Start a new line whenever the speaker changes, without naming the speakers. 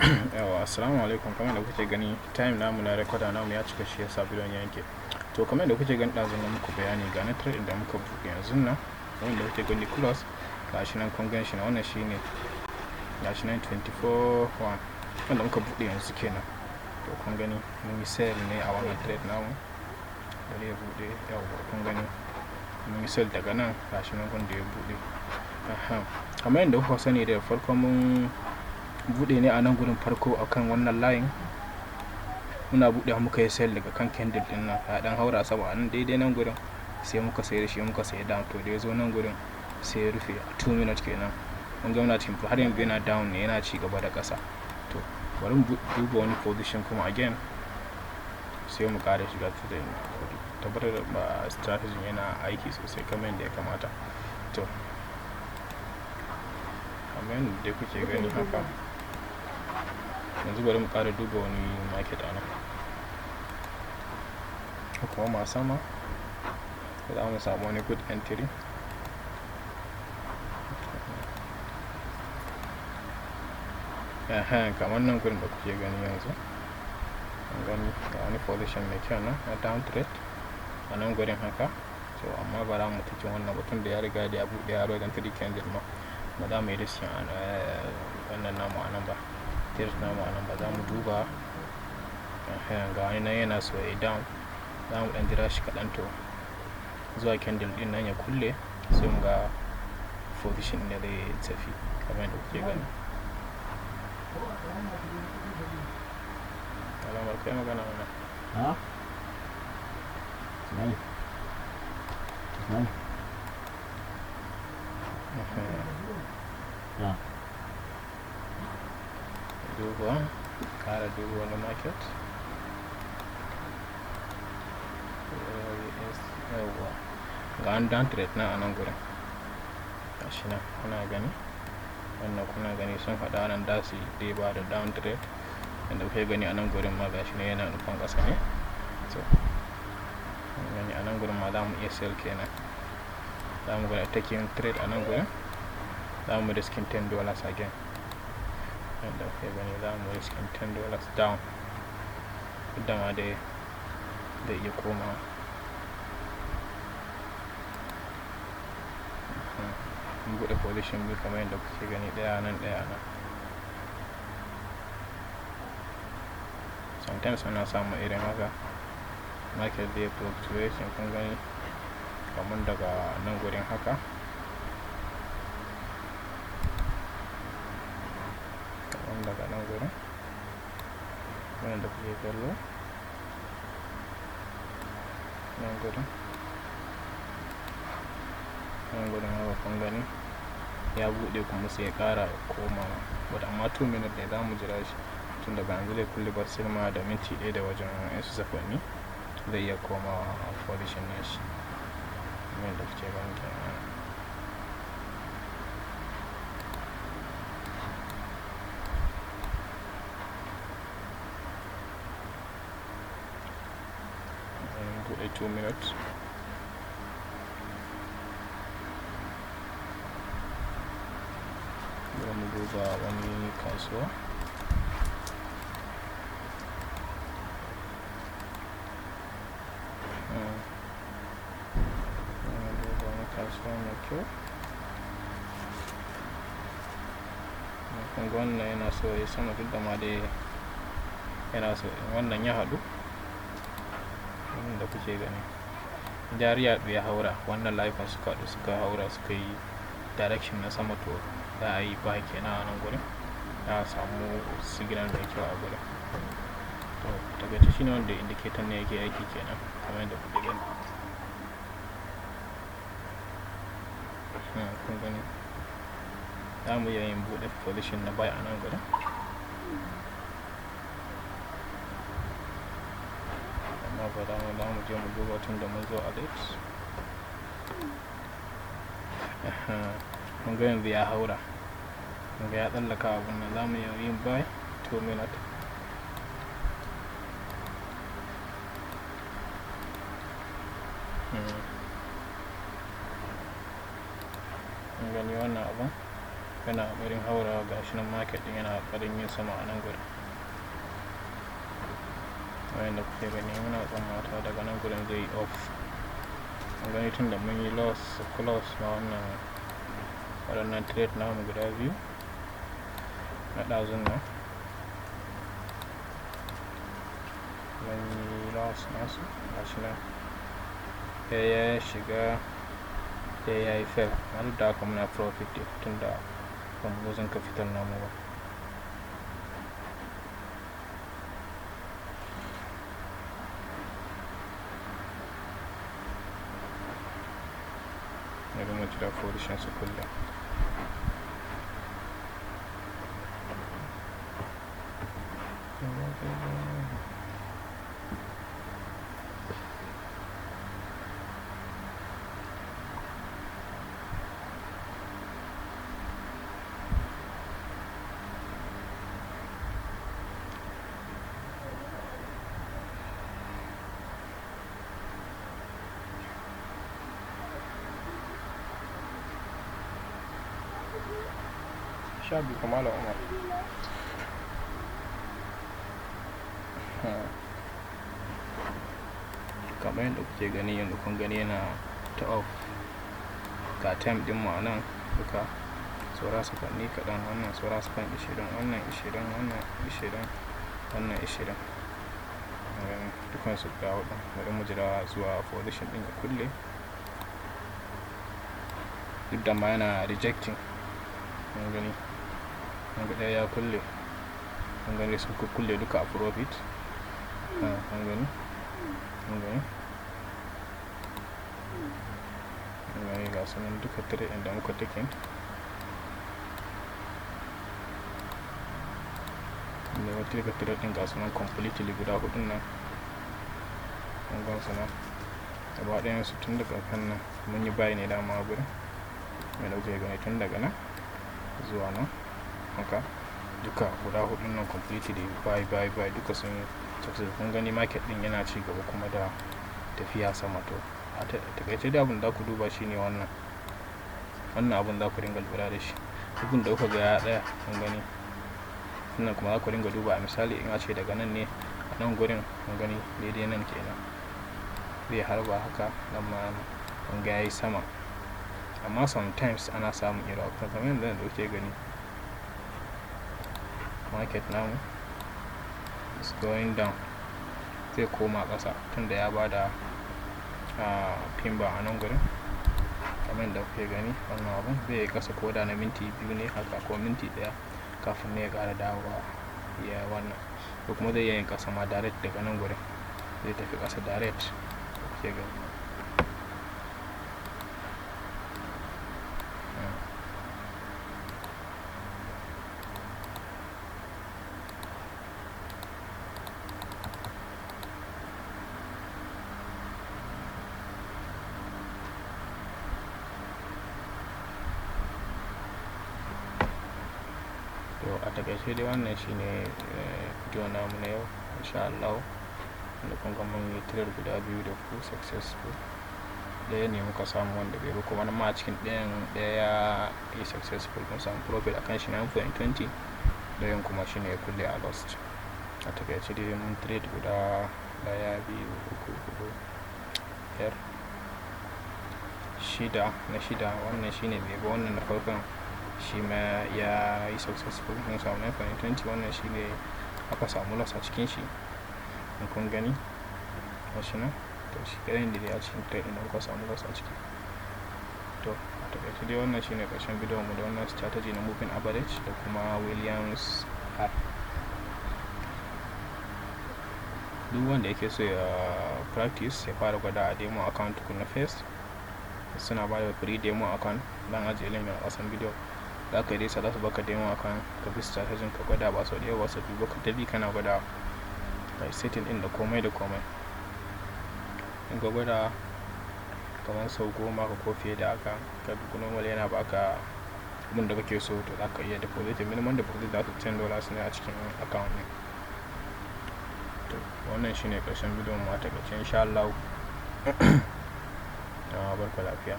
Yawa, assalamu alaikum. Kamar da kuke gani, time namu na recorder namu ya cika, shi yasa bidiyon yanke. To kamar da kuke gani, ɗazun nan muku bayani ga na trade da muka buɗe yanzu nan, wanda kuke gani close, gashi nan kun gan shi na wannan shine gashi nan 24/1 wanda muka buɗe yanzu kenan. To kun gani mun yi sell ne a wannan trade namu. Bari ya buɗe, yawa kun gani mun yi sell daga nan, gashi nan wanda ya buɗe. Kamar yadda kuka sani da farko mun buɗe ne a nan gurin farko akan wannan line, muna buɗe muka yi sell daga kan candle din nan ya dan haura sama nan daidai nan gurin, sai muka sayar da shi muka sayi down. To da ya zo nan gurin sai ya rufe a 2 minutes kenan. Mun ga muna cikin har yanzu yana down ne, yana ci gaba da ƙasa. To bari mu duba wani position kuma again, sai mu ƙara shiga trade, tabbatar da ba strategy yana aiki sosai kamar yadda ya kamata. To kamar yadda kuke gani haka, yanzu bari mu ƙara duba wani market ana kuma ma sama za mu samu wani good entry. Kamar nan gurin da kuke gani yanzu, an gani ga wani position mai kyau na down trade a nan gurin haka. So amma ba za mu tafi wannan batun da ya riga da ya buɗe ya rogan 3 candle ma, ba za mu yi riskin wannan namu a nan ba, tirs namu a nan ba. Za mu duba ga wani nan yana so ya down, za mu ɗan jira shi kaɗan to zuwa candle ɗin nan ya kulle, sai mu ga position da zai tafi kamar yadda kuke gani. Alamar kai magana mana. Duba, ƙara duba wani market. Yawa, ga an down trade na a nan gurin, gashi nan kuna gani, wannan kuna gani sun faɗa nan da su dai ba da down trade, yadda kuke gani a nan gurin ma gashi ne yana nufan ƙasa ne. So gani a nan gurin ma za mu iya sell kenan, za mu gwada taking trade a nan gurin, za mu riskin $10 again. Yadda kuke gani za mu riskin $10 down, da ma dai zai iya komawa. Mun buɗe position biyu kamar yadda kuke gani, ɗaya nan ɗaya nan. Sometimes ana samun irin haka, market day fluctuation. Kun gani kamar daga nan gurin haka, kamar daga nan gurin yadda kuke kallo, nan gurin haka kun gani ya buɗe kuma sai ya ƙara komawa, but amma 2 minutes ne za mu jira shi, tun daga yanzu zai kulle ba sai ma da minti 1 da wajen 'yan sakwanni zai iya komawa a position na shi yadda kuke gani kenan. Buɗe 2 minutes. Bari mu duba wani kasuwa. Duba wani kasuwa mai kyau. Kun ga wannan yana so ya sama, duk da ma dai yana so wannan ya haɗu da kuke gani. Jariya ya haura, wannan laifin suka haɗu suka haura suka yi direction na sama, to za a yi ba kenan a nan gurin, za a samu signal mai kyau a gurin. To daga ci shine wanda indicator ne yake aiki kenan kamar yadda kuke gani. Kun gani za mu iya yin buɗe position na buy a nan gurin, amma ba za mu je mu duba tun da mun zo a late. Mun ga yanzu ya haura, mun ga ya tsallaka abun nan, za mu iya yin buy 2 minutes. Mun gani wannan abun yana ƙoƙarin haurawa, gashi nan market din yana ƙoƙarin yin sama a nan gurin. Wayan da kuke gani muna tsammata daga nan gurin zai off. Mun gani tun da mun yi loss close ma waɗannan trade namu guda biyu na ɗazun nan mun yi loss nasu, gashi nan ɗaya ya shiga ɗaya ya yi fail, amma duk da haka muna profit tun da ban losing capital namu ba. Bari mu jira position su kulle. Shabi kuma la Umar. Kamar yadda kuke gani yanzu kun gani yana ta off, ga time din mu nan duka saura sakanni kaɗan, wannan saura sakan 20, wannan 20, wannan 20, wannan 20, dukansu guda huɗu. Bari mu jira zuwa position ɗin ya kulle, duk da ma yana rejecting. Mun gani ɗaya ya kulle, mun gani sun kulle duka a profit. Mun gani ga sunan duka trade da muka taking. Da wata daga trade ɗin ga sunan completely guda hudun nan, mun gan su nan gaba ɗayan su tun daga kan nan mun yi buy ne dama a gurin, mai dauke gani tun daga nan zuwa nan haka duka guda hudun nan completely buy duka sun yi success. Kun gani market din yana ci gaba kuma da tafiya sama. To a takaice da abin da ku duba shine wannan abin da ku dinga lura da shi. Duk da kuka ga ya tsaya, kun gani sannan kuma za ku dinga duba a misali in a ce daga nan ne a nan gurin, kun gani daidai nan kenan zai harba haka nan ma kun ga yayi sama, amma sometimes ana samun irin haka kamar yadda kuke gani market namu is going down, zai koma ƙasa tunda ya bada pin bar a nan gurin. Kamar yadda kuke gani wannan abun zai kasa koda na minti 2 ne haka ko minti 1 kafin ne ya ƙara dawowa ya wannan, ko kuma zai yin ƙasa ma direct daga nan gurin, zai tafi ƙasa direct kuke gani. To a takaice dai wannan shine video namu na yau, insha Allah. Da kun ga mun yi trade guda biyu da ku successful, ɗaya ne muka samu wanda bai ba, kuma ma a cikin ɗaya ya yi successful, mun samu profit akan shi 9.20, ɗayan kuma shine ya kulle a lost. A takaice dai mun trade guda 1 2 3 4 5 6 na shida, wannan shine bai ba, wannan na farkon shi ma ya yi successful, mun samu 9.20, wannan shine aka samu loss a cikin shi. Kun gani gashi nan, to shi kaɗai ne dai a cikin trade da muka samu loss a ciki. To a takaice dai wannan shine ƙarshen bidiyon mu da wannan strategy na moving average da kuma Williams R. Duk wanda yake so ya practice ya fara gwada a demo account na first, suna ba da free demo account, dan ajiye link a ƙasan bidiyo. Za ka yi dai za su baka demo account, ka bi strategy ka gwada ba sau da yawa, sau biyu ka tabi kana gwada kai setting din da komai da komai. In ka gwada kamar sau 10 ko fiye da haka, ka bi normal yana baka abin da kake so, to za ka iya deposit. Minimum deposit za su $10 ne a cikin account ne. To wannan shine ƙarshen bidiyon mu a takaice, insha Allah. Barka lafiya.